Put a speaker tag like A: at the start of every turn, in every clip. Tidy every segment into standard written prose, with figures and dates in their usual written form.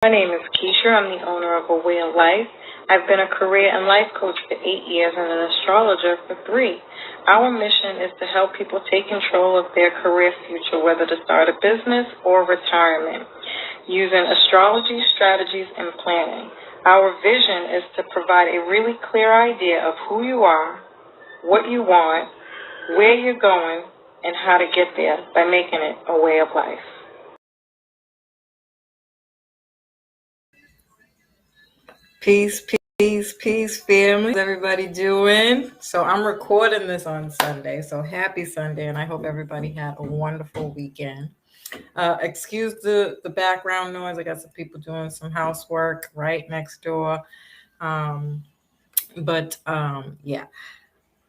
A: My name is Keisha. I'm the owner of A Way of Life. I've been a career and life coach for 8 years and an astrologer for 3. Our mission is to help people take control of their career future, whether to start a business or retirement, using astrology, strategies, and planning. Our vision is to provide a really clear idea of who you are, what you want, where you're going, and how to get there by making it a way of life.
B: Peace, family. How's everybody doing? So I'm recording this on Sunday, so happy Sunday, and I hope everybody had a wonderful weekend. Excuse the background noise. I got some people doing some housework right next door. Yeah.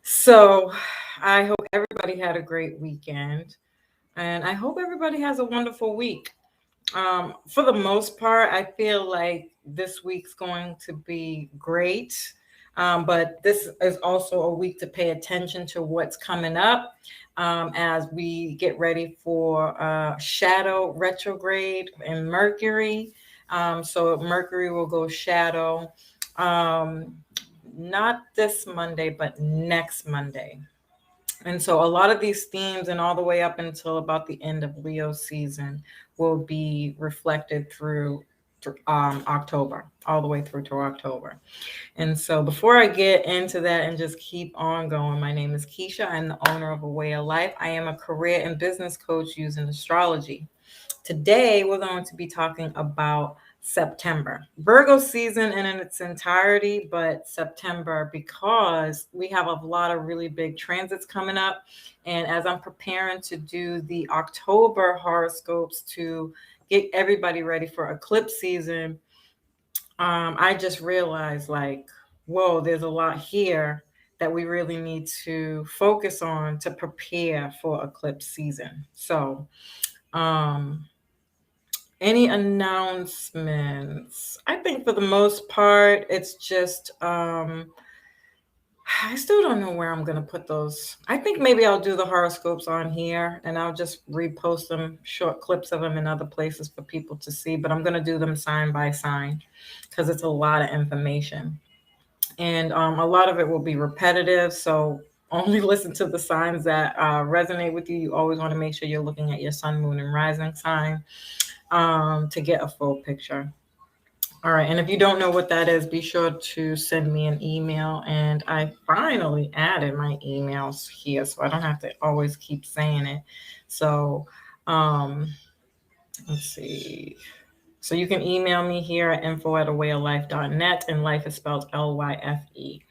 B: So I hope everybody had a great weekend, and I hope everybody has a wonderful week. For the most part, I feel like this week's going to be great. But this is also a week to pay attention to what's coming up as we get ready for shadow retrograde in Mercury. So Mercury will go shadow not this Monday, but next Monday. And so a lot of these themes and all the way up until about the end of Leo season will be reflected through October, all the way through to October. And so before I get into that and just keep on going, my name is Keisha. I'm the owner of A Way of Life. I am a career and business coach using astrology. Today, we're going to be talking about September, Virgo season in its entirety, but September because we have a lot of really big transits coming up. And as I'm preparing to do the October horoscopes to get everybody ready for eclipse season, I just realized whoa, there's a lot here that we really need to focus on to prepare for eclipse season. So, any announcements? I think for the most part, it's just I still don't know where I'm gonna put those. I think maybe I'll do the horoscopes on here and I'll just repost them, short clips of them in other places for people to see. But I'm gonna do them sign by sign because it's a lot of information. And a lot of it will be repetitive. So only listen to the signs that resonate with you. You always want to make sure you're looking at your sun, moon, and rising sign to get a full picture. All right. And if you don't know what that is, be sure to send me an email. And I finally added my emails here, so I don't have to always keep saying it. So let's see. So you can email me here at info@awayoflife.net, and life is spelled LYFE.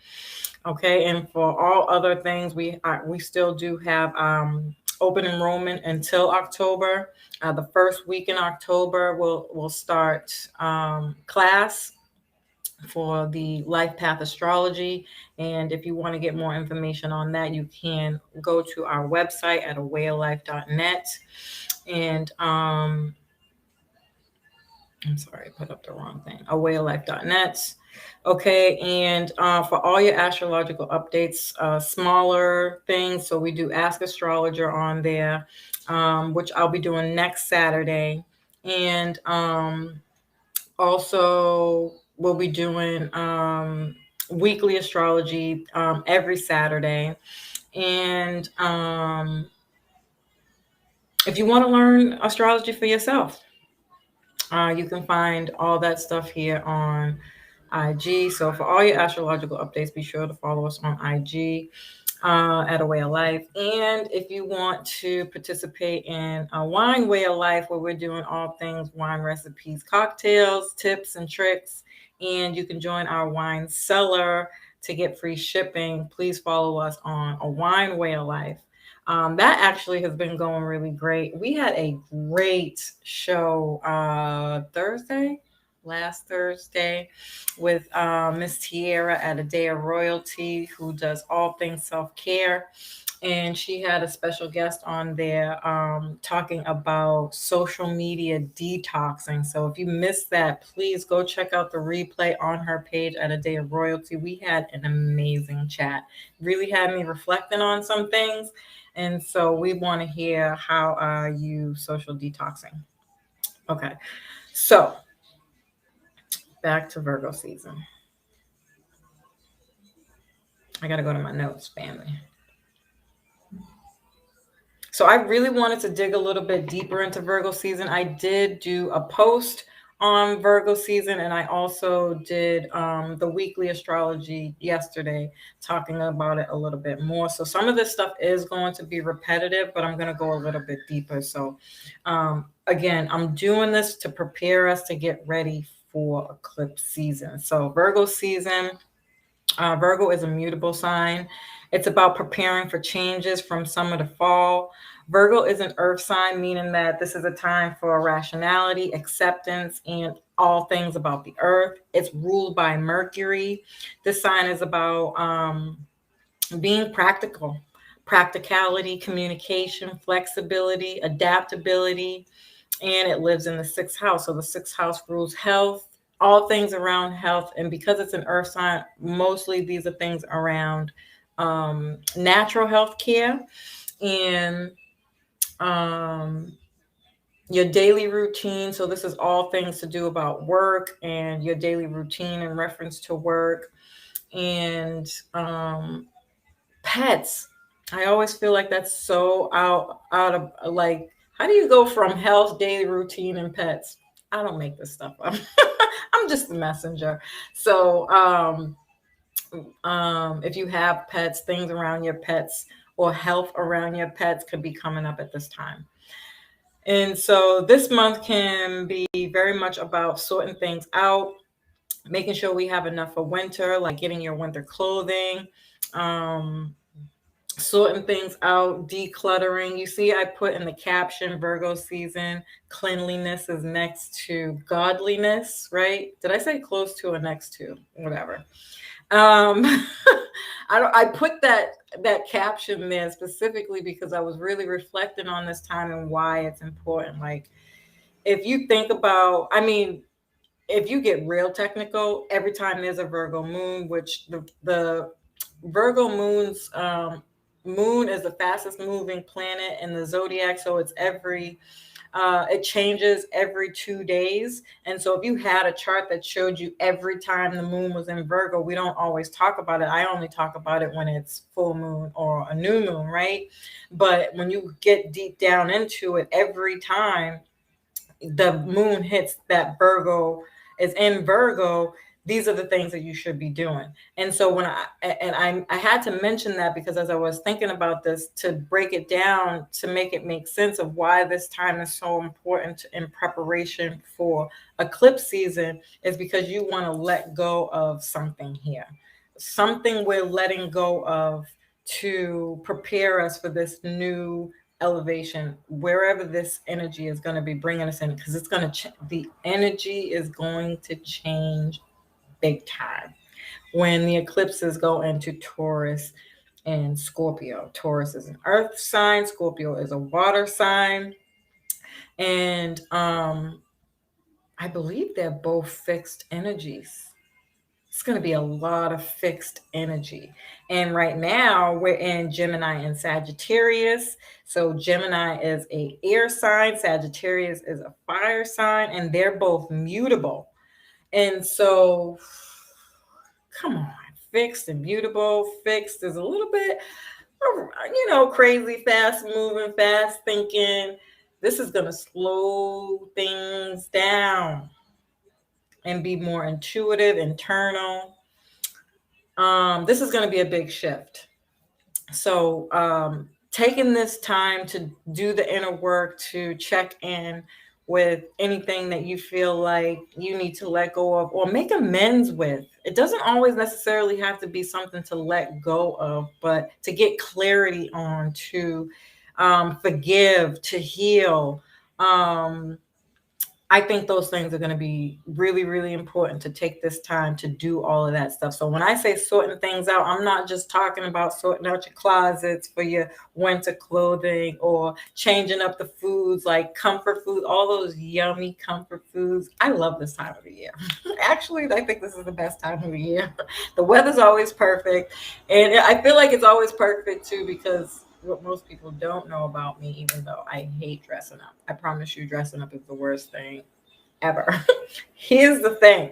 B: Okay, and for all other things, we still do have open enrollment until October. The first week in October, we'll start class for the Life Path Astrology. And if you want to get more information on that, you can go to our website at awayoflife.net. And I'm sorry, I put up the wrong thing. awayoflife.net. Okay, and for all your astrological updates, smaller things, so we do Ask Astrologer on there, which I'll be doing next Saturday. And also, we'll be doing weekly astrology every Saturday. And if you want to learn astrology for yourself, you can find all that stuff here on IG. So for all your astrological updates, be sure to follow us on IG at A Way of Life. And if you want to participate in a wine way of life, where we're doing all things wine recipes, cocktails, tips, and tricks, and you can join our wine cellar to get free shipping, please follow us on A Wine Way of Life. That actually has been going really great. We had a great show last Thursday, with Miss Tierra at A Day of Royalty, who does all things self-care. And she had a special guest on there talking about social media detoxing. So if you missed that, please go check out the replay on her page at A Day of Royalty. We had an amazing chat. Really had me reflecting on some things. And so we want to hear how you social detoxing. Okay. So back to Virgo season. I got to go to my notes, family. So I really wanted to dig a little bit deeper into Virgo season. I did do a post on Virgo season, and I also did the weekly astrology yesterday, talking about it a little bit more. So some of this stuff is going to be repetitive, but I'm going to go a little bit deeper. So again, I'm doing this to prepare us to get ready for eclipse season. So Virgo season, Virgo is a mutable sign. It's about preparing for changes from summer to fall. Virgo is an earth sign, meaning that this is a time for rationality, acceptance, and all things about the earth. It's ruled by Mercury. This sign is about being practical, practicality, communication, flexibility, adaptability, and it lives in the sixth house. So the sixth house rules health, all things around health. And because it's an earth sign, mostly these are things around natural health care and your daily routine. So this is all things to do about work and your daily routine in reference to work and pets. I always feel like that's so out of like, how do you go from health, daily routine, and pets? I don't make this stuff up. I'm just the messenger. So if you have pets, things around your pets or health around your pets could be coming up at this time. And so this month can be very much about sorting things out, making sure we have enough for winter, like getting your winter clothing, sorting things out, decluttering. You see, I put in the caption, Virgo season, cleanliness is next to godliness, right? Did I say close to or next to? Whatever. I put that caption there specifically because I was really reflecting on this time and why it's important. Like, if you think about, I mean, if you get real technical, every time there's a Virgo moon, which the Virgo moon's moon is the fastest moving planet in the zodiac, so it's it changes every 2 days. And so if you had a chart that showed you every time the moon was in Virgo, we don't always talk about it. I only talk about it when it's full moon or a new moon, right? But when you get deep down into it, every time the moon hits that Virgo is in Virgo, these are the things that you should be doing. And so when I had to mention that because as I was thinking about this, to break it down, to make it make sense of why this time is so important in preparation for eclipse season, is because you want to let go of something here. Something we're letting go of to prepare us for this new elevation, wherever this energy is going to be bringing us in, because it's going to the energy is going to change big time when the eclipses go into Taurus and Scorpio. Taurus is an earth sign, Scorpio is a water sign, and I believe they're both fixed energies. It's going to be a lot of fixed energy. And right now we're in Gemini and Sagittarius. So Gemini is an air sign, Sagittarius is a fire sign, and they're both mutable. And so, come on, fixed and mutable. Fixed is a little bit, crazy, fast moving, fast thinking. This is going to slow things down and be more intuitive, internal. This is going to be a big shift. So taking this time to do the inner work, to check in with anything that you feel like you need to let go of or make amends with. It doesn't always necessarily have to be something to let go of, but to get clarity on, to forgive, to heal. I think those things are going to be really, really important to take this time to do all of that stuff. So when I say sorting things out, I'm not just talking about sorting out your closets for your winter clothing or changing up the foods, like comfort food, all those yummy comfort foods. I love this time of the year. Actually, I think this is the best time of the year. The weather's always perfect. And I feel like it's always perfect too, because what most people don't know about me, even though I hate dressing up. I promise you, dressing up is the worst thing ever. Here's the thing.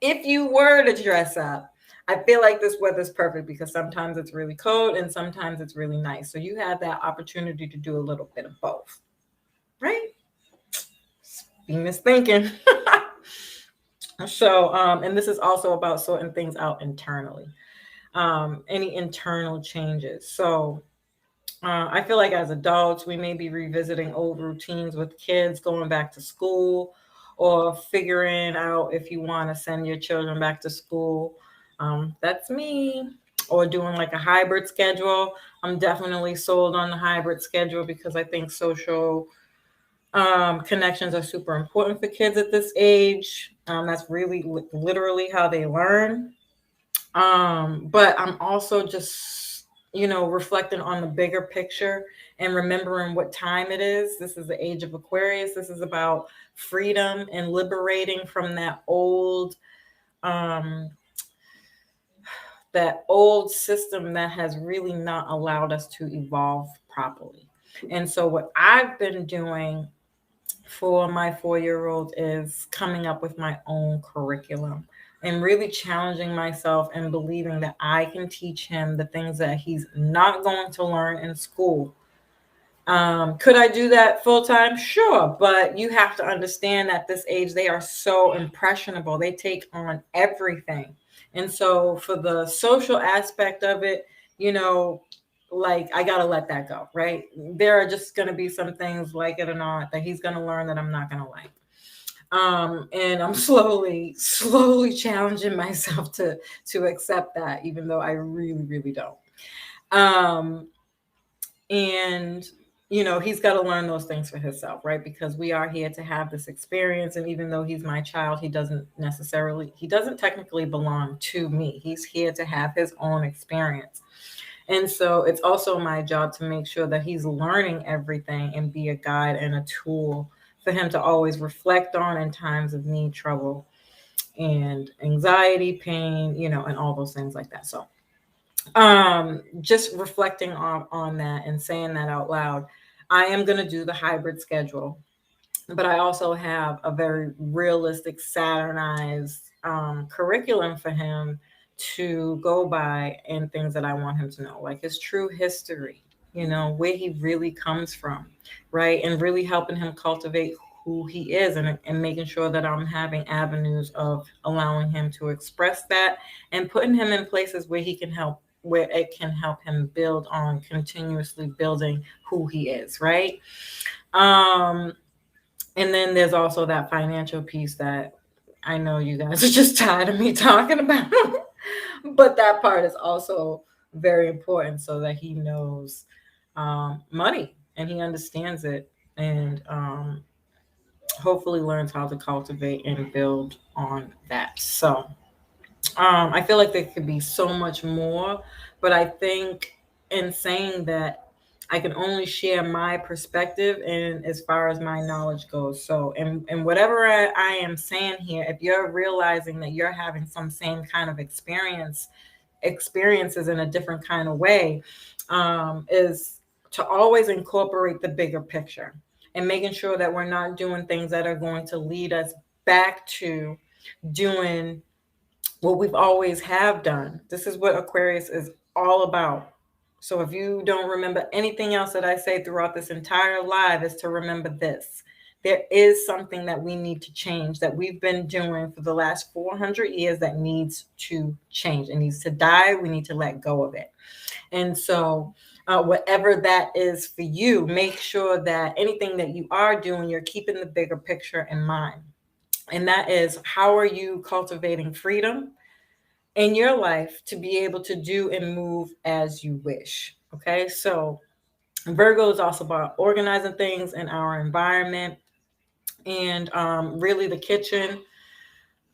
B: if you were to dress up, I feel like this weather's perfect because sometimes it's really cold and sometimes it's really nice. So you have that opportunity to do a little bit of both, right? Venus thinking. So, and this is also about sorting things out internally. Any internal changes. So, I feel like as adults, we may be revisiting old routines with kids going back to school or figuring out if you want to send your children back to school. That's me. Or doing like a hybrid schedule. I'm definitely sold on the hybrid schedule because I think social connections are super important for kids at this age. That's really literally how they learn. But I'm also just, reflecting on the bigger picture and remembering what time it is. This is the age of Aquarius. This is about freedom and liberating from um, that old system that has really not allowed us to evolve properly. And so what I've been doing for my 4-year-old is coming up with my own curriculum and really challenging myself and believing that I can teach him the things that he's not going to learn in school. Could I do that full time? Sure. But you have to understand at this age, they are so impressionable. They take on everything. And so for the social aspect of it, like I got to let that go, right? There are just going to be some things, like it or not, that he's going to learn that I'm not going to like. And I'm slowly challenging myself to accept that, even though I really, really don't. Um, and he's got to learn those things for himself, right? Because we are here to have this experience, and even though he's my child, he doesn't technically belong to me. He's here to have his own experience. And so it's also my job to make sure that he's learning everything and be a guide and a tool for him to always reflect on in times of need, trouble, and anxiety, pain, and all those things like that. So just reflecting on that and saying that out loud, I am going to do the hybrid schedule, but I also have a very realistic Saturnized curriculum for him to go by, and things that I want him to know, like his true history, where he really comes from, right? And really helping him cultivate who he is, and making sure that I'm having avenues of allowing him to express that and putting him in places where it can help him build on continuously building who he is, right? Um, and then there's also that financial piece that I know you guys are just tired of me talking about. But that part is also very important, so that he knows money and he understands it, and hopefully learns how to cultivate and build on that. So I feel like there could be so much more, but I think in saying that, I can only share my perspective and as far as my knowledge goes. So, and whatever I am saying here, if you're realizing that you're having some same kind of experiences in a different kind of way, is to always incorporate the bigger picture and making sure that we're not doing things that are going to lead us back to doing what we've always have done. This is what Aquarius is all about. So if you don't remember anything else that I say throughout this entire live, is to remember this. There is something that we need to change, that we've been doing for the last 400 years, that needs to change. It needs to die. We need to let go of it. And so whatever that is for you, make sure that anything that you are doing, you're keeping the bigger picture in mind. And that is, how are you cultivating freedom in your life to be able to do and move as you wish? Okay, so Virgo is also about organizing things in our environment, and really the kitchen,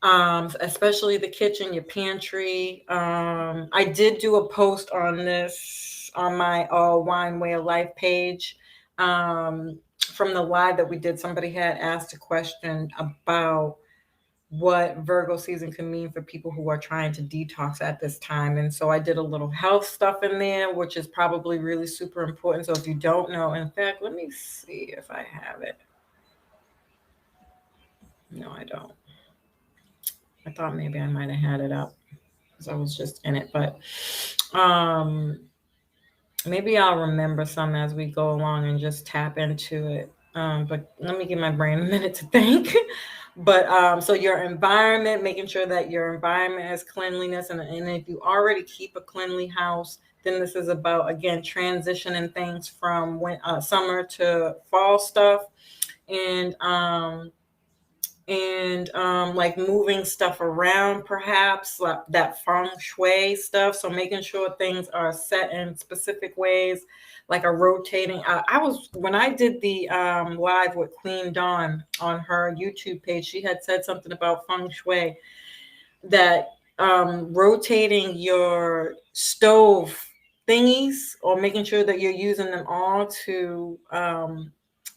B: especially the kitchen, your pantry. I did do a post on this on my Wine Way of Life page. From the live that we did, somebody had asked a question about what Virgo season can mean for people who are trying to detox at this time. And so I did a little health stuff in there, which is probably really super important. So if you don't know, in fact, let me see if I have it. No, I don't. I thought maybe I might have had it up because I was just in it, but maybe I'll remember some as we go along and just tap into it. But let me give my brain a minute to think. But so your environment, making sure that your environment has cleanliness, and if you already keep a cleanly house, then this is about, again, transitioning things from summer to fall stuff, and like moving stuff around, perhaps like that feng shui stuff. So making sure things are set in specific ways, like a rotating. I was when I did the live with Queen Dawn on her YouTube page, she had said something about feng shui, that rotating your stove thingies, or making sure that you're using them all to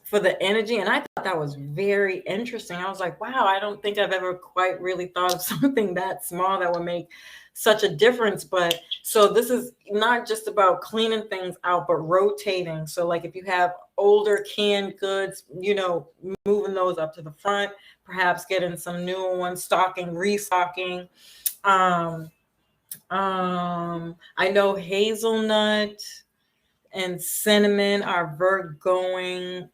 B: for the energy. And I thought that was very interesting. I was like, wow, I don't think I've ever quite really thought of something that small that would make such a difference. But so this is not just about cleaning things out, but rotating. So like if you have older canned goods, moving those up to the front, perhaps getting some newer ones, restocking. I know hazelnut and cinnamon are Virgoing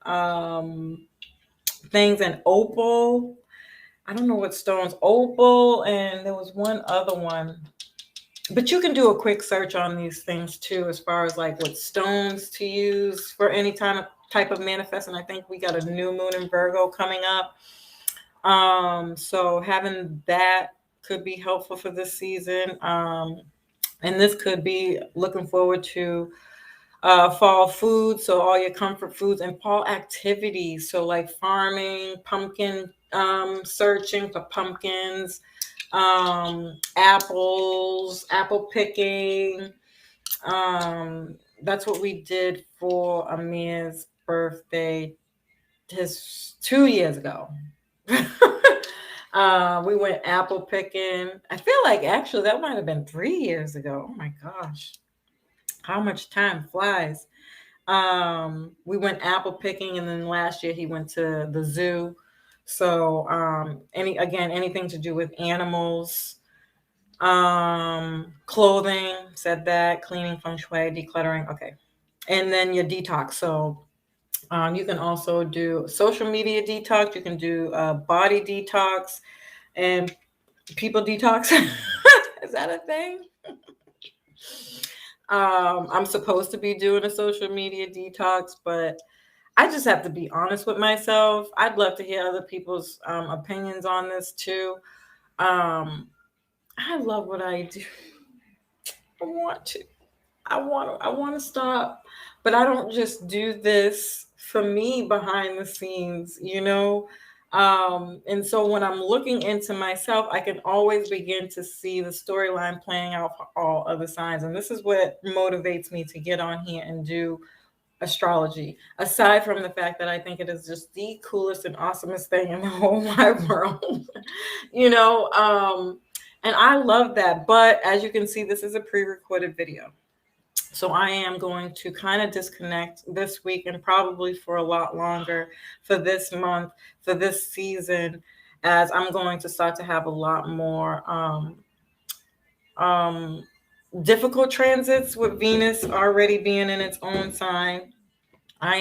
B: things, and opal. I don't know what stones, opal, and there was one other one. But you can do a quick search on these things too, as far as like what stones to use for any type of manifest. And I think we got a new moon in Virgo coming up. So having that could be helpful for this season. And this could be looking forward to fall foods, so all your comfort foods, and fall activities, so like farming, pumpkin, searching for pumpkins, apples, apple picking. That's what we did for Amir's birthday 2 years ago. We went apple picking. I feel like actually that might have been 3 years ago. Oh my gosh, how much time flies. We went apple picking, and then last year he went to the zoo. So anything to do with animals, clothing, said that, cleaning, feng shui, decluttering. Okay. And then your detox. So you can also do social media detox. You can do body detox and people detox. Is that a thing? I'm supposed to be doing a social media detox, but I just have to be honest with myself. I'd love to hear other people's opinions on this too. I love what I do. I want to. I want to stop, but I don't just do this for me behind the scenes, and so when I'm looking into myself, I can always begin to see the storyline playing out for all other signs. And this is what motivates me to get on here and do astrology, aside from the fact that I think it is just the coolest and awesomest thing in the whole wide world. And I love that. But as you can see, this is a pre-recorded video. So I am going to kind of disconnect this week, and probably for a lot longer, for this month, for this season, as I'm going to start to have a lot more difficult transits, with Venus already being in its own sign. I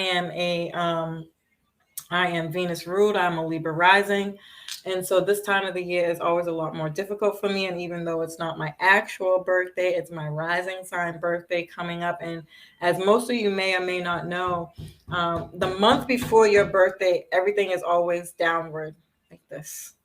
B: am Venus ruled. I'm a Libra rising. And so this time of the year is always a lot more difficult for me. And even though it's not my actual birthday, it's my rising sign birthday coming up. And as most of you may or may not know, the month before your birthday, everything is always downward like this.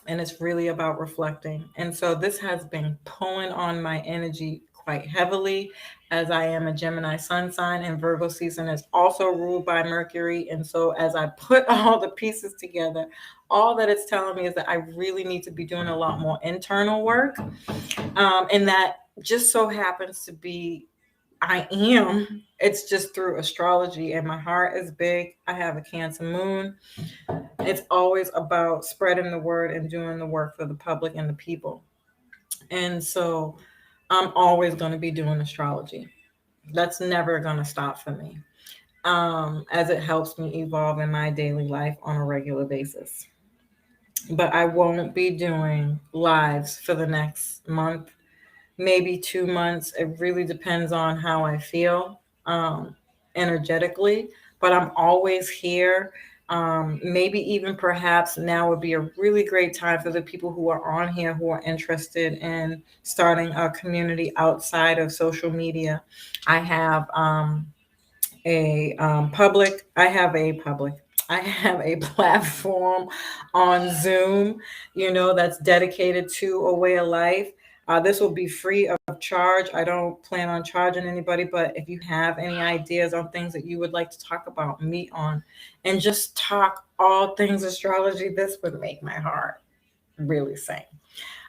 B: And it's really about reflecting. And so this has been pulling on my energy quite heavily, as I am a Gemini sun sign, and Virgo season is also ruled by Mercury. And so as I put all the pieces together, all that it's telling me is that I really need to be doing a lot more internal work. And that just so happens to be, it's just through astrology, and my heart is big. I have a Cancer moon. It's always about spreading the word and doing the work for the public and the people. And so I'm always going to be doing astrology. That's never going to stop for me, as it helps me evolve in my daily life on a regular basis. but I won't be doing lives for the next month, maybe 2 months. It really depends on how I feel energetically, but I'm always here. Maybe even perhaps now would be a really great time for the people who are on here who are interested in starting a community outside of social media. I have a public, I have a public, I have a platform on Zoom, that's dedicated to a way of life. This will be free of charge. I don't plan on charging anybody, but if you have any ideas on things that you would like to talk about, meet on, and just talk all things astrology, this would make my heart really sing.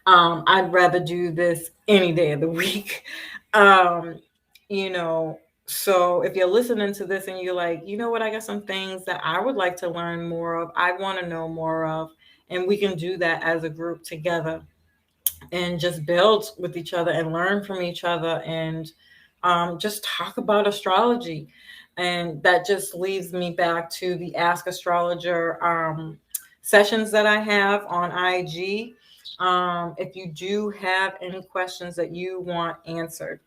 B: I'd rather do this any day of the week. Um, you know, so if you're listening to this and you're like, you know what, I got some things that I would like to learn more of, I want to know more of, and we can do that as a group together and just build with each other and learn from each other and just talk about astrology. And that just leads me back to the Ask Astrologer sessions that I have on IG. If you do have any questions that you want answered,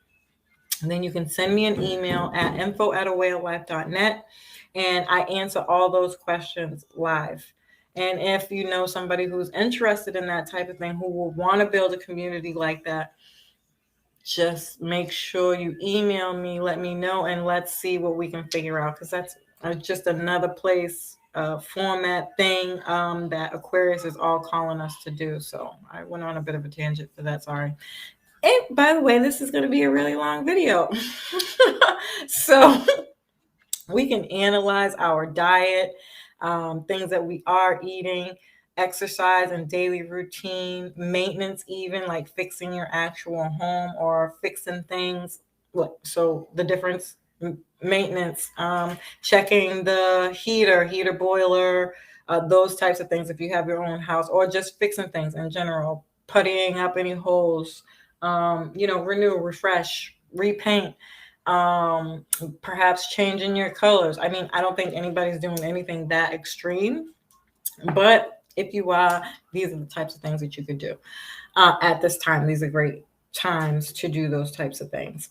B: then you can send me an email at info@awayoflife.net, and I answer all those questions live. And if you know somebody who's interested in that type of thing, who will want to build a community like that, just make sure you email me, let me know, and let's see what we can figure out. Because that's just another place, format thing that Aquarius is all calling us to do. So I went on a bit of a tangent for that. Sorry. And by the way, this is going to be a really long video. So we can analyze our diet, things that we are eating, exercise and daily routine, maintenance, even like fixing your actual home or fixing things. So the difference, maintenance, checking the heater, boiler, those types of things if you have your own house, or just fixing things in general, puttying up any holes, renew, refresh, repaint, perhaps changing your colors. I mean, I don't think anybody's doing anything that extreme, but if you are, these are the types of things that you could do at this time. These are great times to do those types of things.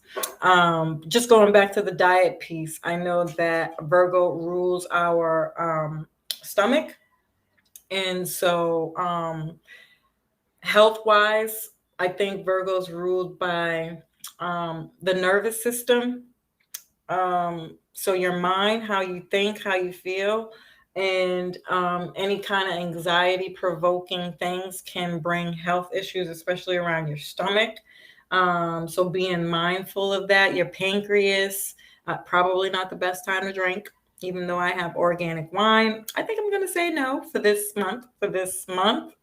B: Just going back to the diet piece, I know that Virgo rules our stomach, and so health wise, I think Virgo's ruled by the nervous system. So your mind, how you think, how you feel, and any kind of anxiety provoking things can bring health issues, especially around your stomach. So being mindful of that. Your pancreas, probably not the best time to drink, even though I have organic wine. I think I'm going to say no for this month.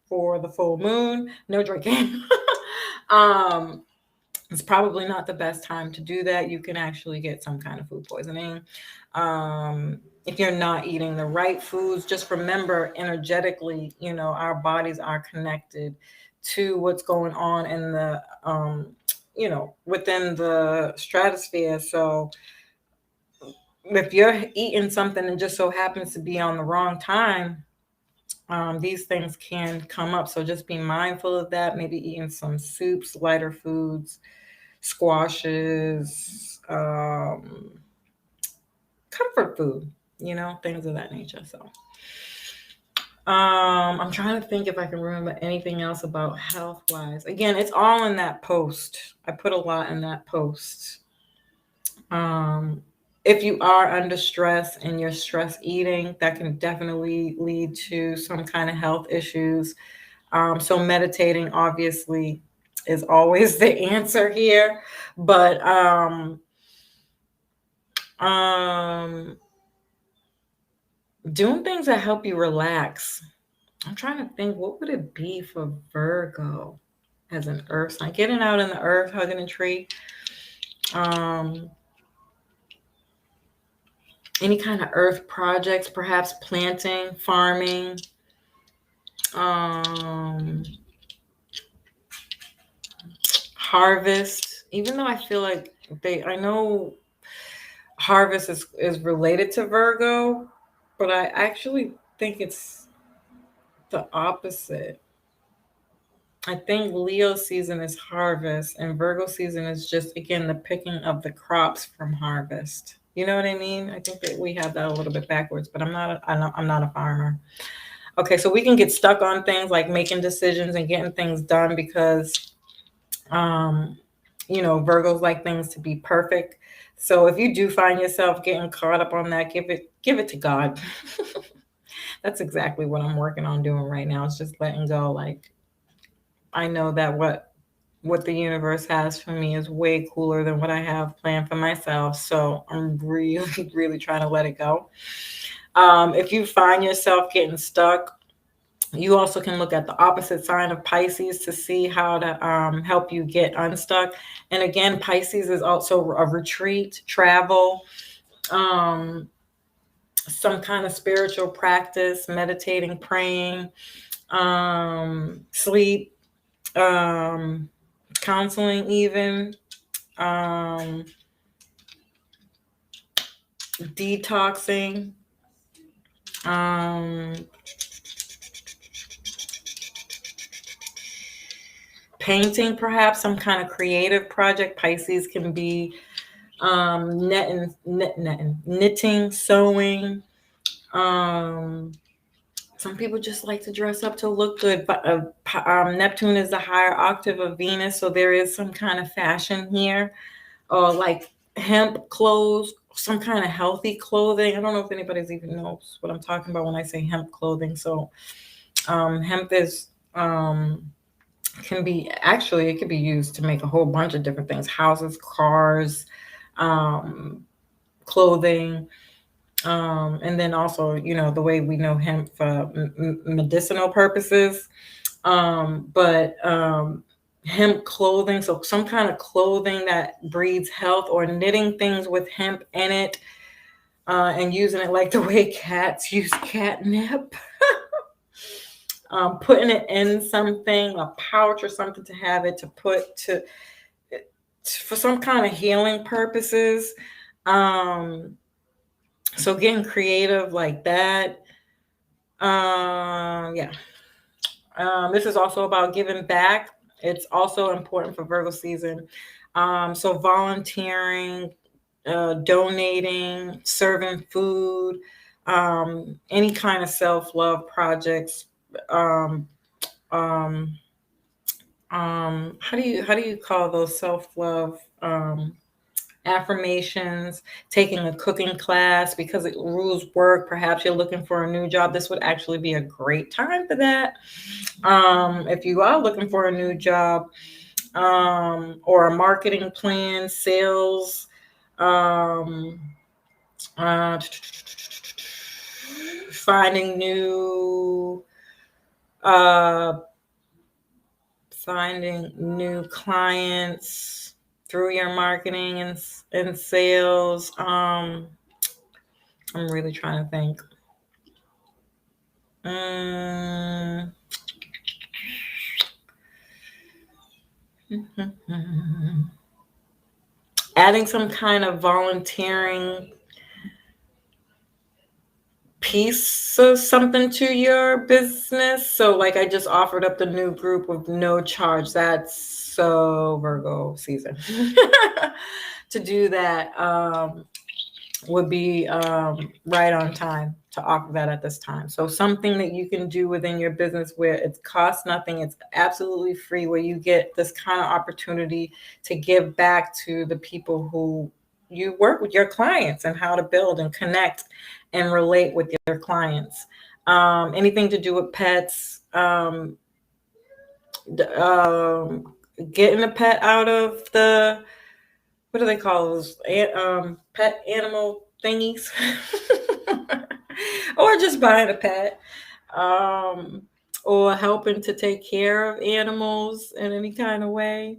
B: For the full moon, no drinking. It's probably not the best time to do that. You can actually get some kind of food poisoning. If you're not eating the right foods, just remember energetically, our bodies are connected to what's going on in the, within the stratosphere. So if you're eating something and just so happens to be on the wrong time, these things can come up. So just be mindful of that. Maybe eating some soups, lighter foods, squashes, comfort food, things of that nature. So I'm trying to think if I can remember anything else about health wise. Again, it's all in that post. I put a lot in that post. If you are under stress and you're stress eating, that can definitely lead to some kind of health issues. So meditating obviously is always the answer here, but doing things that help you relax. I'm trying to think, what would it be for Virgo as an earth sign? Getting out in the earth, hugging a tree. Any kind of earth projects, perhaps planting, farming. Harvest, even though I feel like I know harvest is related to Virgo, but I actually think the opposite. I think Leo season is harvest, and Virgo season is just, again, the picking of the crops from harvest. You know what I mean? I think that we have that a little bit backwards, but I'm not a farmer. Okay, so we can get stuck on things like making decisions and getting things done because, Virgos like things to be perfect. So if you do find yourself getting caught up on that, give it to God. That's exactly what I'm working on doing right now. It's just letting go. Like, I know that what the universe has for me is way cooler than what I have planned for myself. So I'm really, really trying to let it go. If you find yourself getting stuck, you also can look at the opposite sign of Pisces to see how to help you get unstuck. And again, Pisces is also a retreat, travel, some kind of spiritual practice, meditating, praying, sleep, counseling, even detoxing, painting, perhaps some kind of creative project. Pisces can be knitting, sewing. Some people just like to dress up to look good. But Neptune is the higher octave of Venus, so there is some kind of fashion here, or like hemp clothes, some kind of healthy clothing. I don't know if anybody's even knows what I'm talking about when I say hemp clothing. So hemp is it could be used to make a whole bunch of different things: houses, cars, clothing. And then also, the way we know hemp for medicinal purposes. But hemp clothing, so some kind of clothing that breeds health, or knitting things with hemp in it, and using it like the way cats use catnip. Putting it in something, a pouch or something, to have it to put for some kind of healing purposes. So getting creative like that. Yeah. This is also about giving back. It's also important for Virgo season. So volunteering, donating, serving food, any kind of self-love projects. How do you call those self-love affirmations? Taking a cooking class because it rules work. Perhaps you're looking for a new job. This would actually be a great time for that. If you are looking for a new job, or a marketing plan, sales, finding new clients through your marketing and sales. I'm really trying to think. Adding some kind of volunteering piece of something to your business. So like I just offered up the new group with no charge. That's so Virgo season. To do that would be right on time to offer that at this time. So something that you can do within your business where it costs nothing, it's absolutely free, where you get this kind of opportunity to give back to the people who you work with, your clients, and how to build and connect and relate with your clients. Anything to do with pets, getting a pet out of the, what do they call those, pet animal thingies? Or just buying a pet, or helping to take care of animals in any kind of way,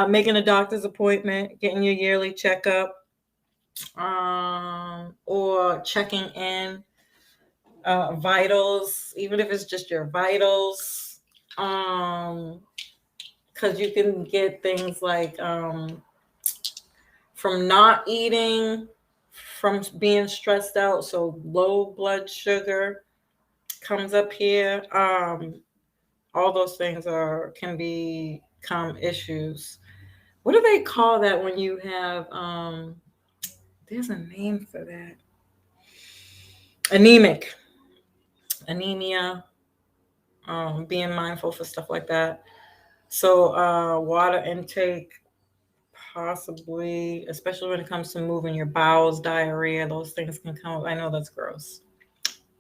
B: making a doctor's appointment, getting your yearly checkup, or checking in, vitals, even if it's just your vitals, because you can get things like from not eating, from being stressed out, so low blood sugar comes up here. All those things can become issues. What do they call that when you have there's a name for that. Anemia, being mindful for stuff like that. So water intake, possibly, especially when it comes to moving your bowels, diarrhea, those things can come. I know that's gross.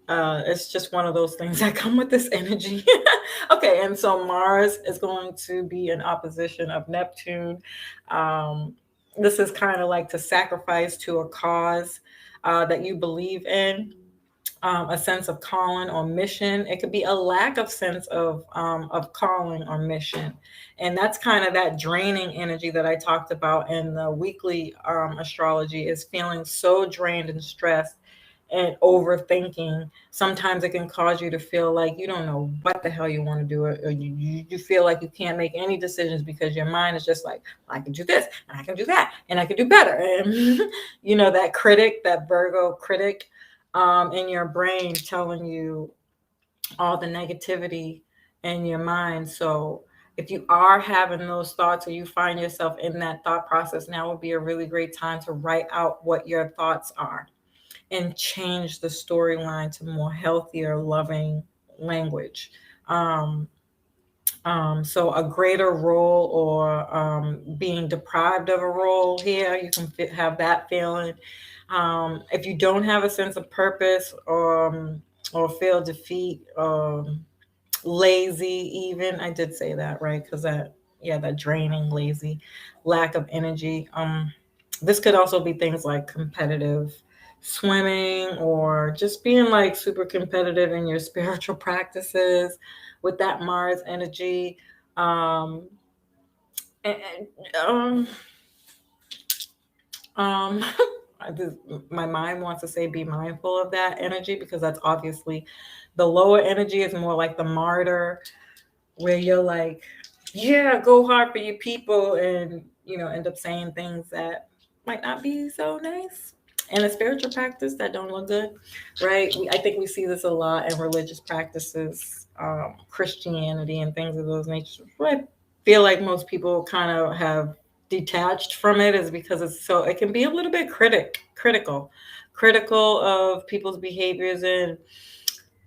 B: It's just one of those things that come with this energy. Okay, and so Mars is going to be in opposition of Neptune. This is kind of like to sacrifice to a cause that you believe in, a sense of calling or mission. It could be a lack of sense of calling or mission, and that's kind of that draining energy that I talked about in the weekly astrology. Is feeling so drained and stressed and overthinking. Sometimes it can cause you to feel like you don't know what the hell you want to do, or you feel like you can't make any decisions because your mind is just like, I can do this and I can do that and I can do better. And that critic, that Virgo critic in your brain telling you all the negativity in your mind. So if you are having those thoughts or you find yourself in that thought process, now would be a really great time to write out what your thoughts are and change the storyline to more healthier, loving language. So a greater role, or being deprived of a role here, you can have that feeling. If you don't have a sense of purpose, or feel defeat, lazy, even, I did say that, right? Because that draining, lazy, lack of energy. This could also be things like competitive swimming, or just being like super competitive in your spiritual practices with that Mars energy. Um, and, um, um, my mind wants to say be mindful of that energy, because that's obviously the lower energy is more like the martyr, where you're like, yeah, go hard for your people, and end up saying things that might not be so nice in a spiritual practice that don't look good, right? I think we see this a lot in religious practices, Christianity and things of those natures. I feel like most people kind of have detached from it, is because it can be a little bit critical of people's behaviors and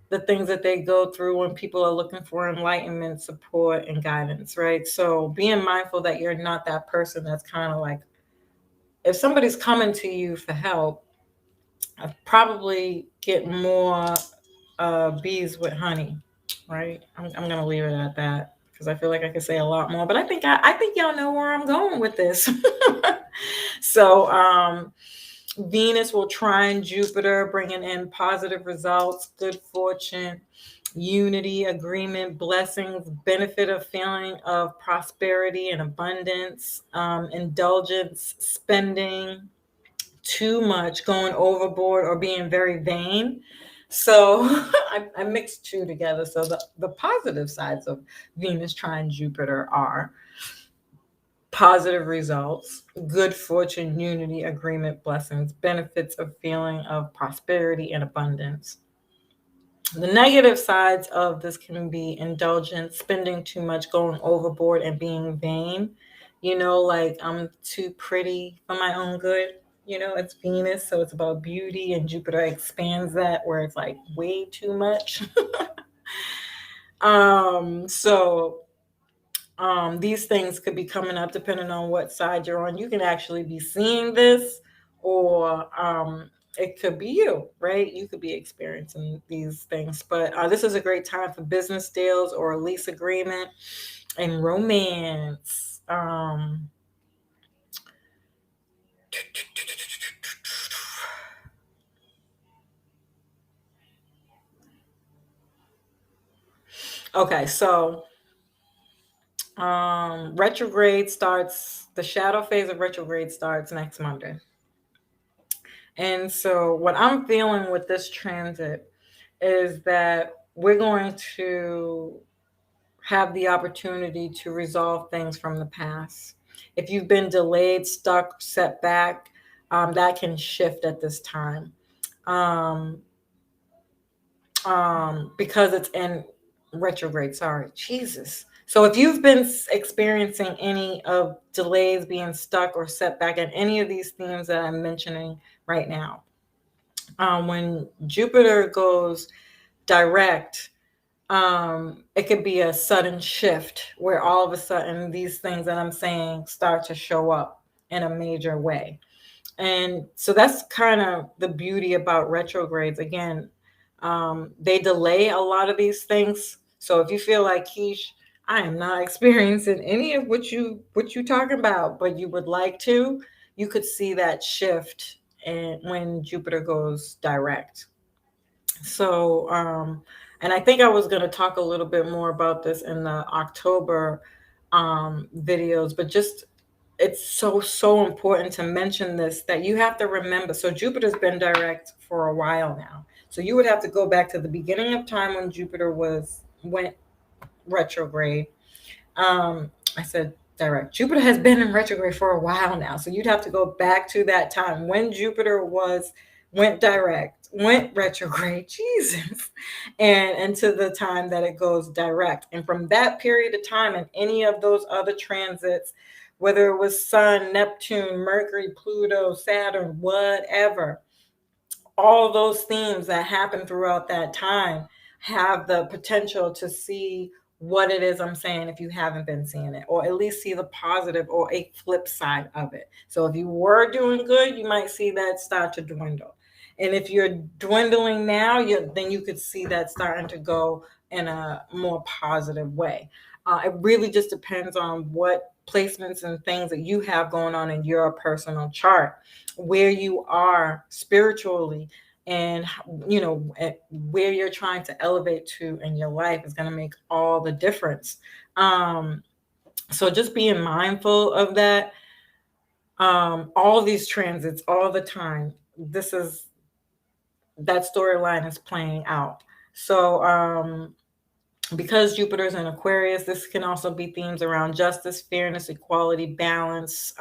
B: the things that they go through when people are looking for enlightenment, support, and guidance, right? So being mindful that you're not that person that's kind of like, if somebody's coming to you for help, I probably get more bees with honey, right? I'm going to leave it at that, because I feel like I could say a lot more, but I think y'all know where I'm going with this. So Venus will trine Jupiter, bringing in positive results, good fortune, unity, agreement, blessings, benefit of feeling of prosperity and abundance, indulgence, spending too much, going overboard, or being very vain. So I mixed two together. So the positive sides of Venus trine Jupiter are positive results, good fortune, unity, agreement, blessings, benefits of feeling of prosperity and abundance. The negative sides of this can be indulgence, spending too much, going overboard, and being vain. Like, I'm too pretty for my own good. It's Venus, so it's about beauty, and Jupiter expands that, where it's like way too much. So these things could be coming up depending on what side you're on. You can actually be seeing this, or it could be you, right? You could be experiencing these things. But this is a great time for business deals or a lease agreement and romance. Okay, so the shadow phase of retrograde starts next Monday. And so what I'm feeling with this transit is that we're going to have the opportunity to resolve things from the past. If you've been delayed, stuck, set back, that can shift at this time. because it's in retrograde. Sorry, Jesus. So if you've been experiencing any of delays, being stuck or setback in any of these themes that I'm mentioning right now, when Jupiter goes direct, it could be a sudden shift where all of a sudden these things that I'm saying start to show up in a major way. And so that's kind of the beauty about retrogrades. Again, they delay a lot of these things. So if you feel like, Keish, I am not experiencing any of what you talking about, but you would like to, you could see that shift and when Jupiter goes direct. So, and I think I was going to talk a little bit more about this in the October videos, but just it's so important to mention this, that you have to remember. So Jupiter's been direct for a while now. So you would have to go back to the beginning of time when Jupiter went retrograde. I said direct. Jupiter has been in retrograde for a while now. So you'd have to go back to that time when Jupiter went direct, went retrograde, Jesus, and to the time that it goes direct. And from that period of time and any of those other transits, whether it was Sun, Neptune, Mercury, Pluto, Saturn, whatever, all those themes that happen throughout that time have the potential to see what it is I'm saying if you haven't been seeing it, or at least see the positive or a flip side of it. So if you were doing good, you might see that start to dwindle. And if you're dwindling now, then you could see that starting to go in a more positive way. It really just depends on what placements and things that you have going on in your personal chart, where you are spiritually, and where you're trying to elevate to in your life is going to make all the difference. So just being mindful of that. All these transits all the time, that storyline is playing out. So because Jupiter's in Aquarius, this can also be themes around justice, fairness, equality, balance,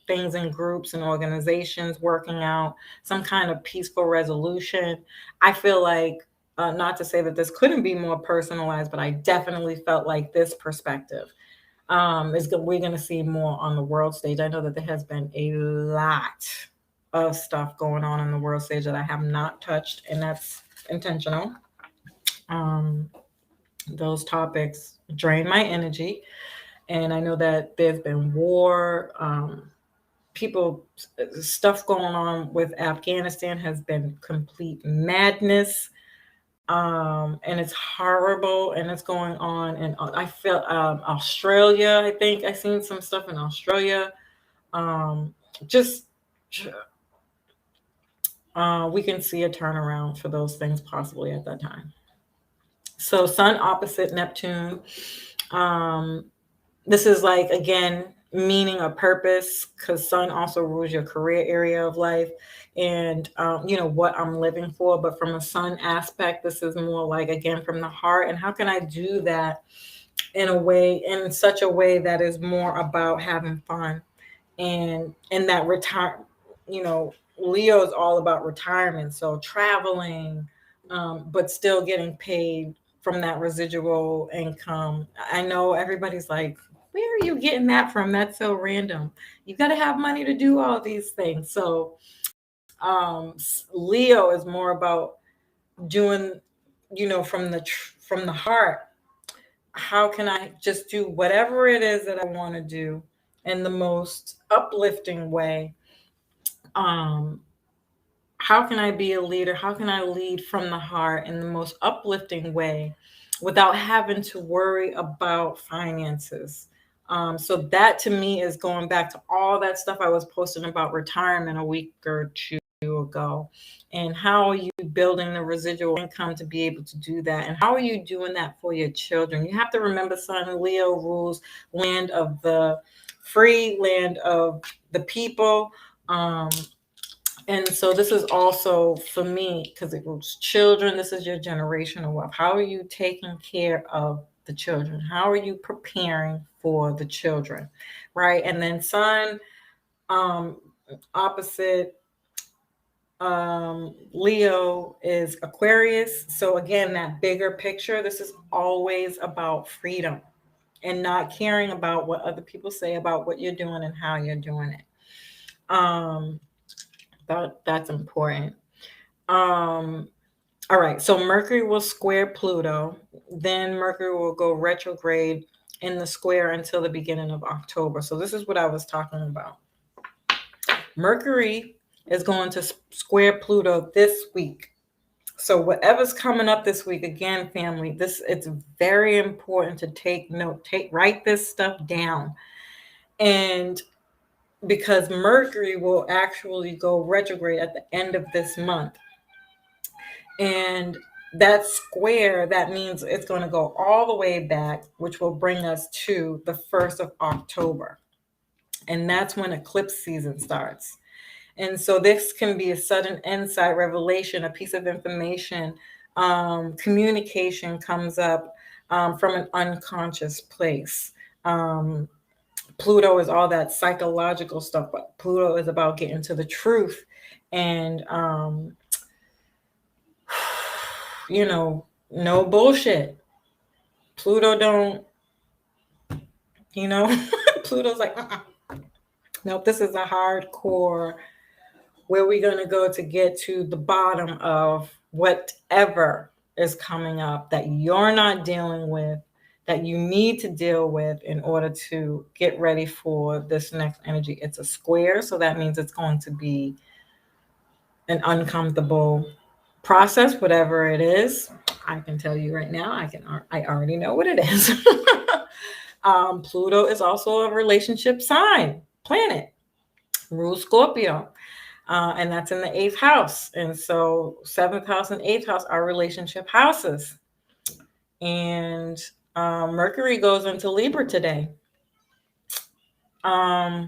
B: things in groups and organizations, working out some kind of peaceful resolution. I feel like, not to say that this couldn't be more personalized, but I definitely felt like this perspective we're going to see more on the world stage. I know that there has been a lot of stuff going on the world stage that I have not touched, and that's intentional. Those topics drain my energy. And I know that there's been war, stuff going on with Afghanistan has been complete madness. And it's horrible, and it's going on. And I felt Australia, I think I seen some stuff in Australia. Just we can see a turnaround for those things possibly at that time. So Sun opposite Neptune. This is like, again, meaning a purpose, because Sun also rules your career area of life and, what I'm living for. But from a Sun aspect, this is more like, again, from the heart. And how can I do that in such a way that is more about having fun and that Leo is all about retirement. So traveling, but still getting paid from that residual income. I know everybody's like, where are you getting that from? That's so random. You got to have money to do all these things. So Leo is more about doing, from the heart. How can I just do whatever it is that I want to do in the most uplifting way? How can I be a leader? How can I lead from the heart in the most uplifting way without having to worry about finances? So that to me is going back to all that stuff I was posting about retirement a week or two ago. And how are you building the residual income to be able to do that? And how are you doing that for your children? You have to remember, Sun, Leo rules land of the free, land of the people. And so this is also for me, because it was children. This is your generational wealth. How are you taking care of the children? How are you preparing for the children? Right. And then Sun, opposite Leo is Aquarius. So again, that bigger picture, this is always about freedom and not caring about what other people say about what you're doing and how you're doing it. That's important. All right, so Mercury will square Pluto, then Mercury will go retrograde in the square until the beginning of October. So this is what I was talking about. Mercury is going to square Pluto this week. So whatever's coming up this week, again, family, it's very important to take note, write this stuff down. And because Mercury will actually go retrograde at the end of this month. And that square, that means it's going to go all the way back, which will bring us to the 1st of October. And that's when eclipse season starts. And so this can be a sudden insight, revelation, a piece of information, communication comes up from an unconscious place. Pluto is all that psychological stuff, but Pluto is about getting to the truth and, no bullshit. Pluto don't, Pluto's like, nope, this is a hardcore where we're going to go to get to the bottom of whatever is coming up that you're not dealing with, that you need to deal with in order to get ready for this next energy. It's a square, so that means it's going to be an uncomfortable process, whatever it is. I can tell you right now, I already know what it is. Pluto is also a relationship sign, planet, rules Scorpio. And that's in the 8th house. And so 7th house and 8th house are relationship houses. And Mercury goes into Libra today. I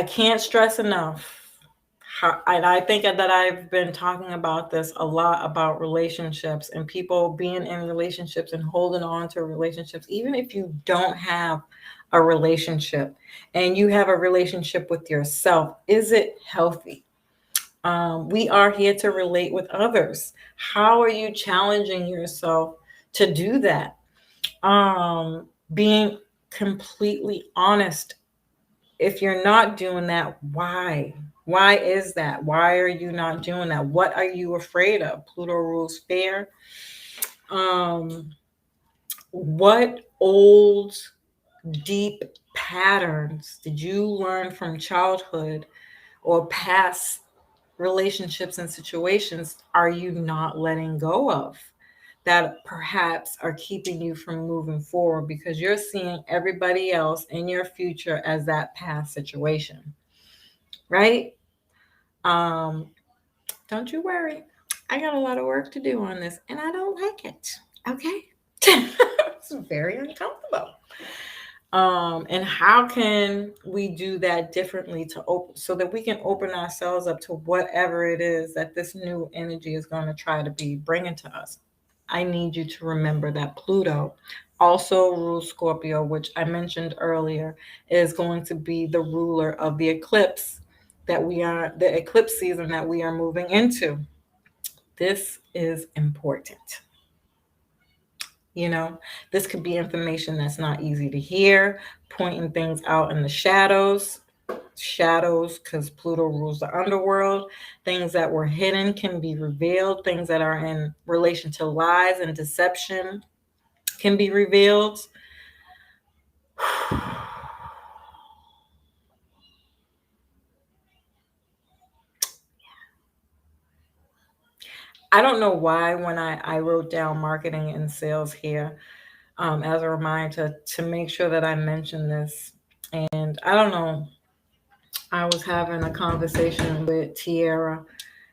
B: can't stress enough. And I think that I've been talking about this a lot, about relationships and people being in relationships and holding on to relationships, even if you don't have a relationship and you have a relationship with yourself. Is it healthy? We are here to relate with others. How are you challenging yourself to do that? Being completely honest. If you're not doing that, why? Why is that? Why are you not doing that? What are you afraid of? Pluto rules fear. What old, deep patterns did you learn from childhood or past relationships and situations are you not letting go of that perhaps are keeping you from moving forward because you're seeing everybody else in your future as that past situation, right? Don't you worry. I got a lot of work to do on this and I don't like it. Okay. It's very uncomfortable. And how can we do that differently to open so that we can open ourselves up to whatever it is that this new energy is going to try to be bringing to us? I need you to remember that Pluto also rules Scorpio, which I mentioned earlier, is going to be the ruler of the eclipse the eclipse season that we are moving into. This is important. This could be information that's not easy to hear, pointing things out in the shadows, because Pluto rules the underworld. Things that were hidden can be revealed. Things that are in relation to lies and deception can be revealed. I don't know why when I wrote down marketing and sales here as a reminder to make sure that I mention this. And I don't know, I was having a conversation with Tiara,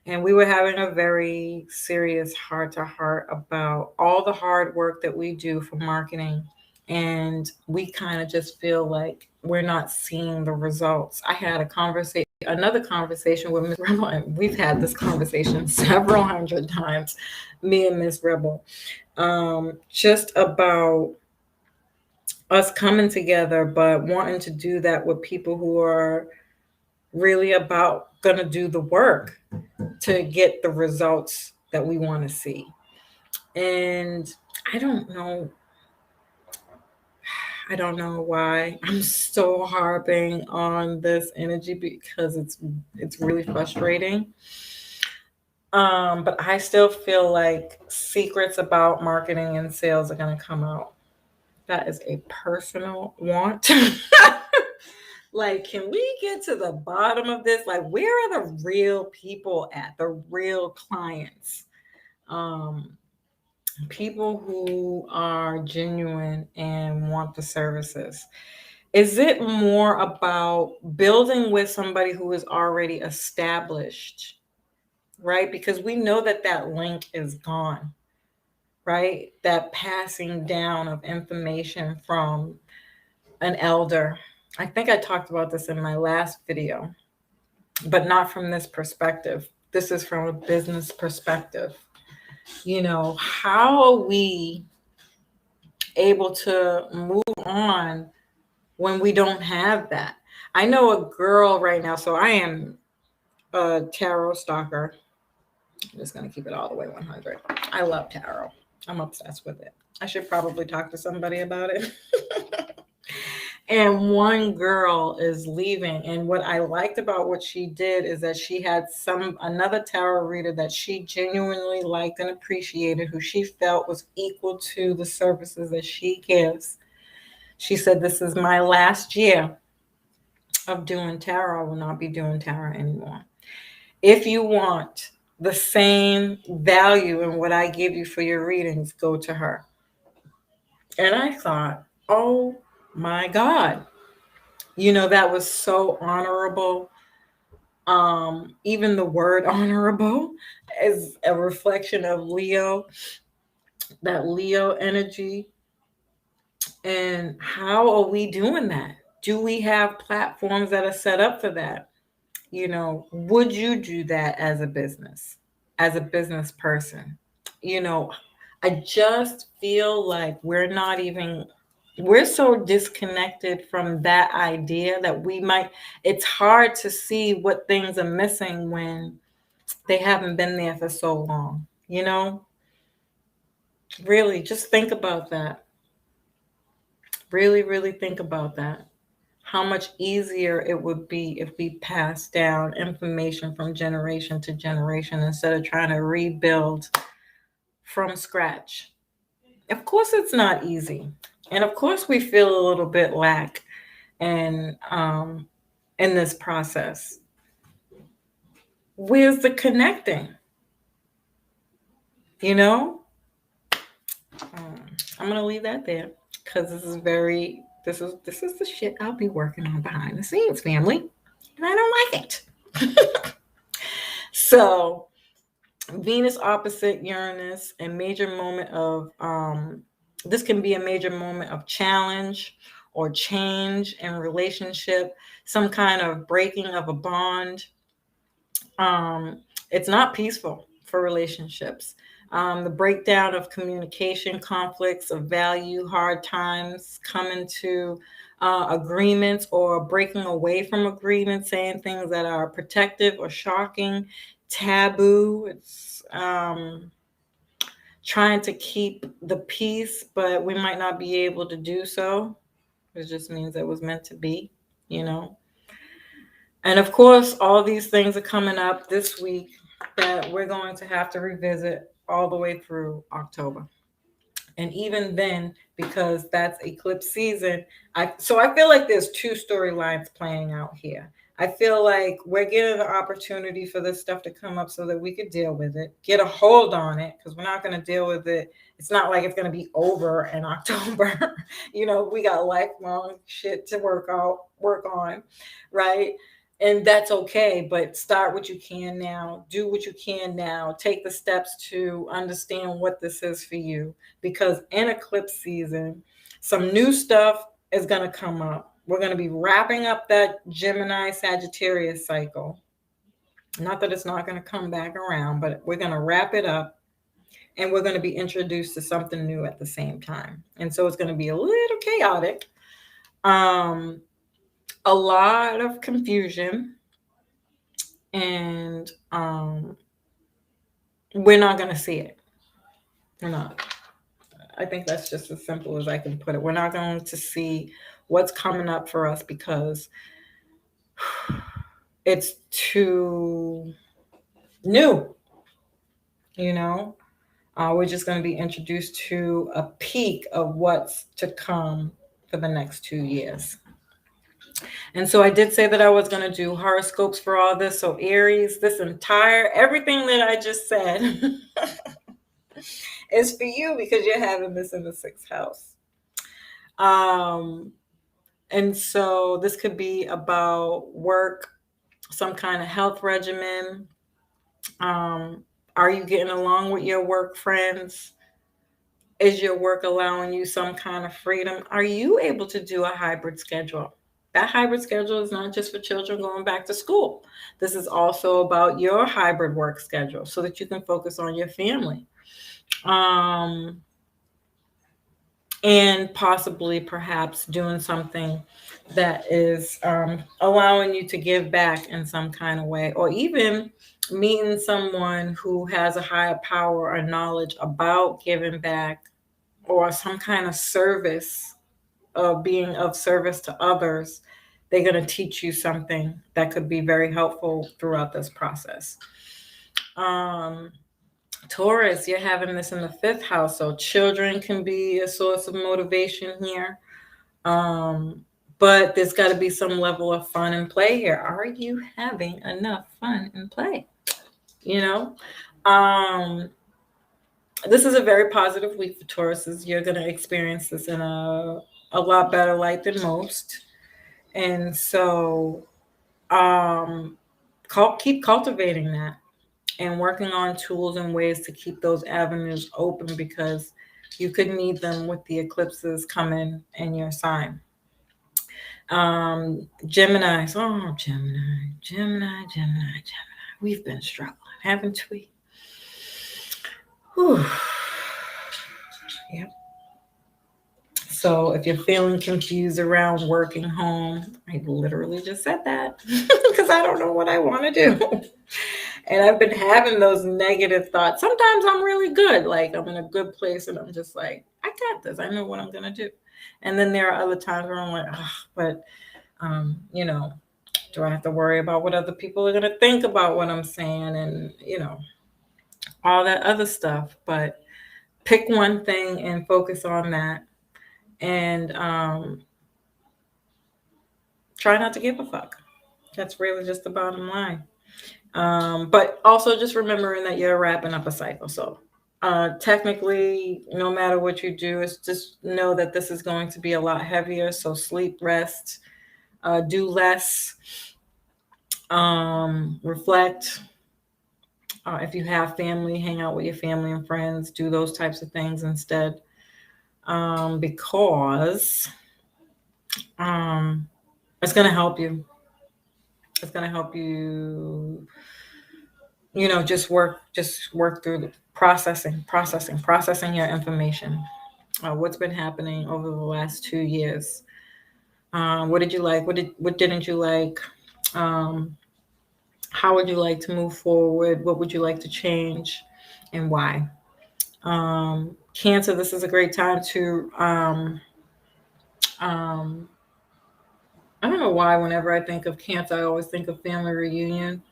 B: and we were having a very serious heart-to-heart about all the hard work that we do for marketing. And we kind of just feel like we're not seeing the results. I had another conversation with Miss Rebel, and we've had this conversation several hundred times, me and Miss Rebel, just about us coming together, but wanting to do that with people who are really about going to do the work to get the results that we want to see. And I don't know why I'm so harping on this energy, because it's really frustrating. But I still feel like secrets about marketing and sales are going to come out. That is a personal want. Like, can we get to the bottom of this? Like, where are the real people at? The real clients? People who are genuine and want the services. Is it more about building with somebody who is already established, right? Because we know that link is gone, right? That passing down of information from an elder. I think I talked about this in my last video, but not from this perspective. This is from a business perspective. How are we able to move on when we don't have that? I know a girl right now, so I am a tarot stalker. I'm just going to keep it all the way 100. I love tarot. I'm obsessed with it. I should probably talk to somebody about it. And one girl is leaving. And what I liked about what she did is that she had another tarot reader that she genuinely liked and appreciated, who she felt was equal to the services that she gives. She said, "This is my last year of doing tarot. I will not be doing tarot anymore. If you want the same value in what I give you for your readings, go to her." And I thought, oh my God, that was so honorable. Even the word honorable is a reflection of Leo, that Leo energy. And how are we doing that? Do we have platforms that are set up for that? Would you do that as a business person? I just feel like we're so disconnected from that idea that it's hard to see what things are missing when they haven't been there for so long. Really, just think about that. Really, really think about that. How much easier it would be if we passed down information from generation to generation instead of trying to rebuild from scratch. Of course, it's not easy. And of course, we feel a little bit lack in this process. Where's the connecting? I'm going to leave that there, because this is the shit I'll be working on behind the scenes, family. And I don't like it. So, Venus opposite Uranus, a major moment of this can be a major moment of challenge or change in relationship, some kind of breaking of a bond. It's not peaceful for relationships. The breakdown of communication, conflicts of value, hard times, coming to agreements or breaking away from agreements, saying things that are protective or shocking, taboo. It's trying to keep the peace, but we might not be able to do so. It just means it was meant to be, And of course, all these things are coming up this week that we're going to have to revisit all the way through October. And even then, because that's eclipse season, I feel like there's two storylines playing out here. I feel like we're getting the opportunity for this stuff to come up so that we could deal with it, get a hold on it, because we're not going to deal with it. It's not like it's going to be over in October. We got lifelong shit to work on, right? And that's okay, but start what you can now. Do what you can now. Take the steps to understand what this is for you. Because in eclipse season, some new stuff is going to come up. We're going to be wrapping up that Gemini Sagittarius cycle. Not that it's not going to come back around, but we're going to wrap it up. And we're going to be introduced to something new at the same time. And so it's going to be a little chaotic. A lot of confusion, And we're not going to see it. We're not. I think that's just as simple as I can put it. We're not going to see what's coming up for us because it's too new, you know? We're just going to be introduced to a peek of what's to come for the next 2 years. And so I did say that I was going to do horoscopes for all this. So Aries, everything that I just said is for you because you're having this in the 6th house. And so this could be about work, some kind of health regimen. Are you getting along with your work friends? Is your work allowing you some kind of freedom? Are you able to do a hybrid schedule? That hybrid schedule is not just for children going back to school. This is also about your hybrid work schedule so that you can focus on your family. And possibly perhaps doing something that is allowing you to give back in some kind of way, or even meeting someone who has a higher power or knowledge about giving back or some kind of service of being of service to others. They're going to teach you something that could be very helpful throughout this process. Taurus, you're having this in the 5th house, so children can be a source of motivation here. But there's got to be some level of fun and play here. Are you having enough fun and play? You know, this is a very positive week for Tauruses. You're going to experience this in a lot better light than most. And so keep cultivating that and working on tools and ways to keep those avenues open because you could need them with the eclipses coming in your sign. Gemini. Oh, Gemini. We've been struggling, haven't we? Whew. Yep. So if you're feeling confused around working home, I literally just said that because I don't know what I want to do. And I've been having those negative thoughts. Sometimes I'm really good. Like I'm in a good place and I'm just like, I got this. I know what I'm going to do. And then there are other times where I'm like, but, do I have to worry about what other people are going to think about what I'm saying? And, all that other stuff. But pick one thing and focus on that. And try not to give a fuck. That's really just the bottom line. But also just remembering that you're wrapping up a cycle. So technically, no matter what you do, it's just know that this is going to be a lot heavier. So sleep, rest, do less, reflect. If you have family, hang out with your family and friends, do those types of things instead. Because it's going to help you. It's going to help you, just work through the processing your information. What's been happening over the last 2 years? What did you like? What didn't you like? How would you like to move forward? What would you like to change and why? Cancer, this is a great time to, I don't know why whenever I think of Cancer, I always think of family reunion.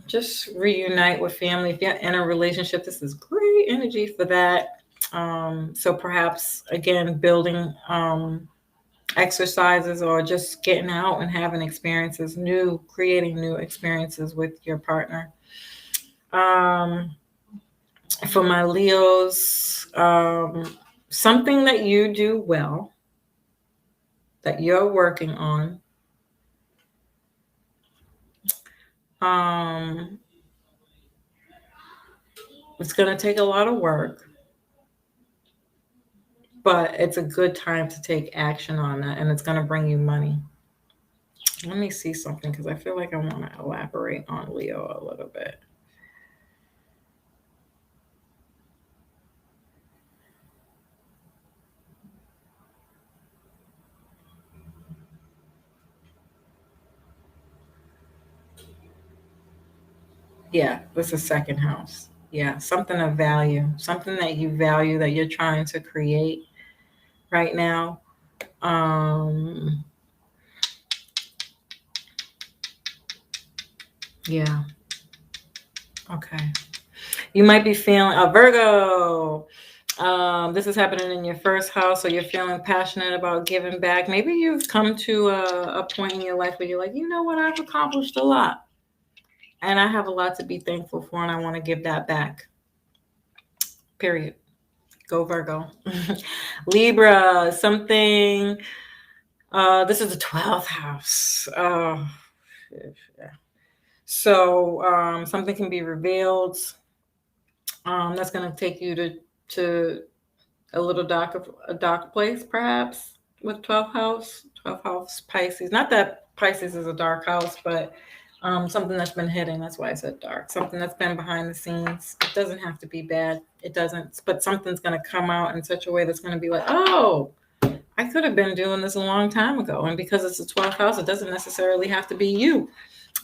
B: Just reunite with family. If you're in a relationship, this is great energy for that. So perhaps, again, building exercises or just getting out and having experiences, creating new experiences with your partner. For my Leos, something that you do well, that you're working on. It's going to take a lot of work, but it's a good time to take action on that, and it's going to bring you money. Let me see something because I feel like I want to elaborate on Leo a little bit. Yeah, this is second house. Yeah, something of value, something that you value that you're trying to create right now. Um, yeah, okay. You might be feeling a Virgo. This is happening in your first house, so you're feeling passionate about giving back. Maybe you've come to a point in your life where you're like, you know what, I've accomplished a lot, and I have a lot to be thankful for, and I want to give that back. Period. Go Virgo. Libra, something. This is the 12th house. So something can be revealed. That's going to take you to a little dark place, perhaps, with 12th house Pisces. Not that Pisces is a dark house, but something that's been hidden. That's why I said dark. Something that's been behind the scenes. It doesn't have to be bad. It doesn't, but something's going to come out in such a way that's going to be like, oh, I could have been doing this a long time ago. And because it's a 12th house, it doesn't necessarily have to be you.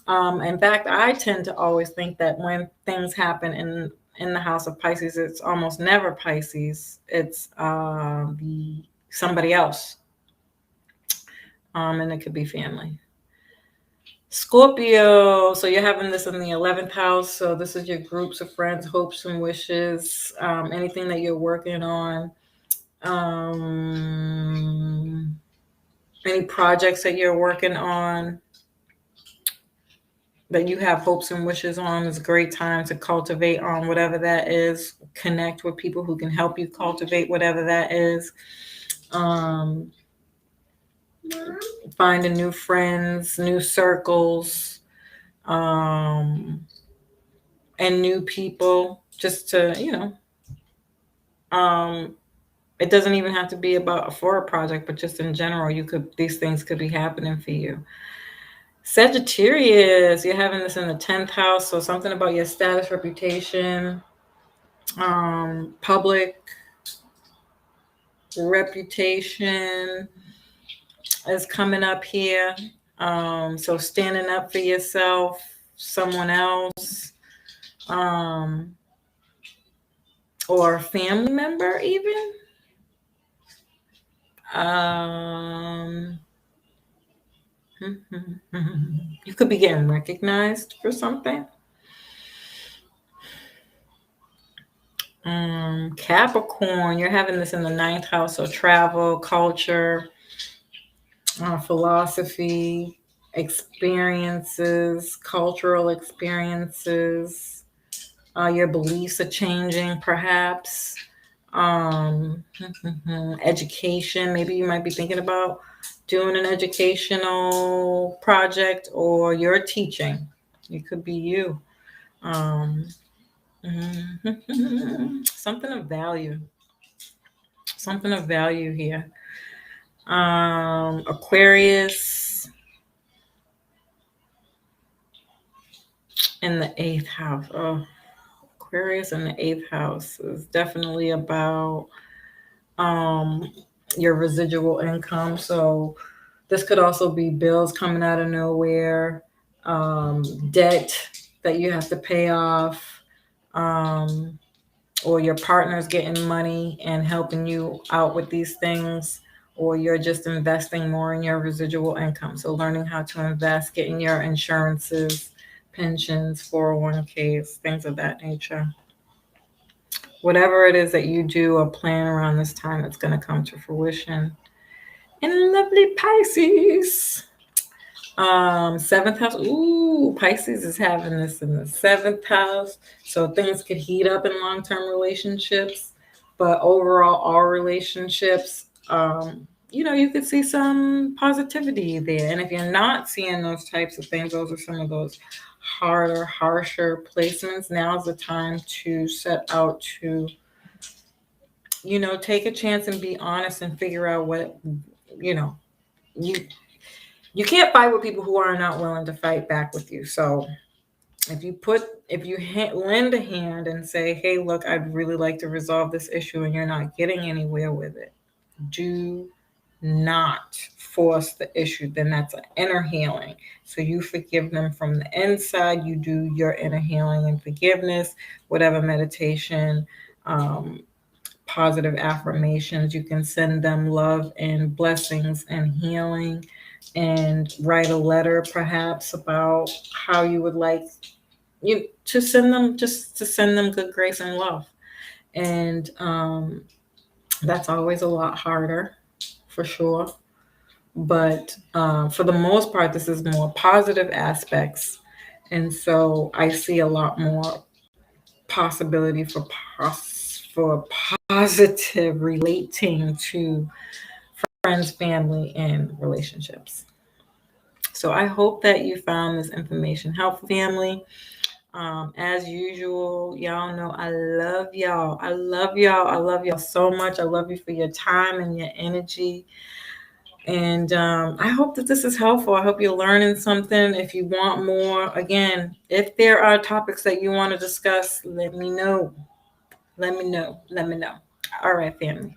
B: In fact, I tend to always think that when things happen in the house of Pisces, it's almost never Pisces. It's somebody else, and it could be family. Scorpio. So you're having this in the 11th house. So this is your groups of friends, hopes and wishes, anything that you're working on. Any projects that you're working on that you have hopes and wishes on is a great time to cultivate on whatever that is. Connect with people who can help you cultivate whatever that is. Finding new friends, new circles, and new people, just to, it doesn't even have to be for a project, but just in general, these things could be happening for you. Sagittarius, you're having this in the 10th house, so something about your status, reputation, public reputation is coming up here. So standing up for yourself, someone else, or a family member even. You could be getting recognized for something. Capricorn, you're having this in the 9th house, so travel, culture, philosophy, experiences, cultural experiences. Your beliefs are changing, perhaps. Education, maybe you might be thinking about doing an educational project, or you're teaching. It could be you. Something of value. Something of value here. Aquarius in the 8th house. Oh, Aquarius in the 8th house is definitely about your residual income. So this could also be bills coming out of nowhere, debt that you have to pay off, or your partner's getting money and helping you out with these things, or you're just investing more in your residual income. So learning how to invest, getting your insurances, pensions, 401ks, things of that nature. Whatever it is that you do or plan around this time, it's going to come to fruition. And lovely Pisces. 7th house. Ooh, Pisces is having this in the 7th house. So things could heat up in long-term relationships. But overall, all relationships, you could see some positivity there. And if you're not seeing those types of things, those are some of those harder, harsher placements. Now's the time to set out to, take a chance and be honest and figure out what, you can't fight with people who are not willing to fight back with you. So if you lend a hand and say, hey, look, I'd really like to resolve this issue, and you're not getting anywhere with it, do not force the issue, then that's an inner healing. So you forgive them from the inside. You do your inner healing and forgiveness, whatever meditation, positive affirmations. You can send them love and blessings and healing, and write a letter perhaps about how you would like you to send them, just to send them good grace and love. And that's always a lot harder, for sure. But for the most part, this is more positive aspects. And so I see a lot more possibility for for positive relating to friends, family, and relationships. So I hope that you found this information helpful, family. As usual, y'all know I love y'all. I love y'all. I love y'all so much. I love you for your time and your energy. And I hope that this is helpful. I hope you're learning something. If you want more, again, if there are topics that you want to discuss, let me know. Let me know. Let me know. All right, family.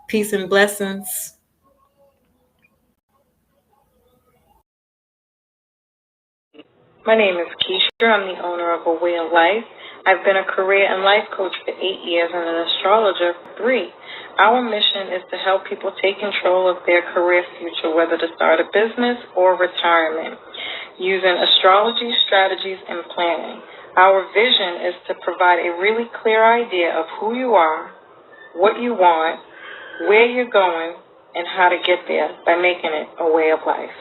B: Peace and blessings.
A: My name is Keisha. I'm the owner of A Way of Life. I've been a career and life coach for 8 years and an astrologer for 3. Our mission is to help people take control of their career future, whether to start a business or retirement, using astrology, strategies, and planning. Our vision is to provide a really clear idea of who you are, what you want, where you're going, and how to get there by making it a way of life.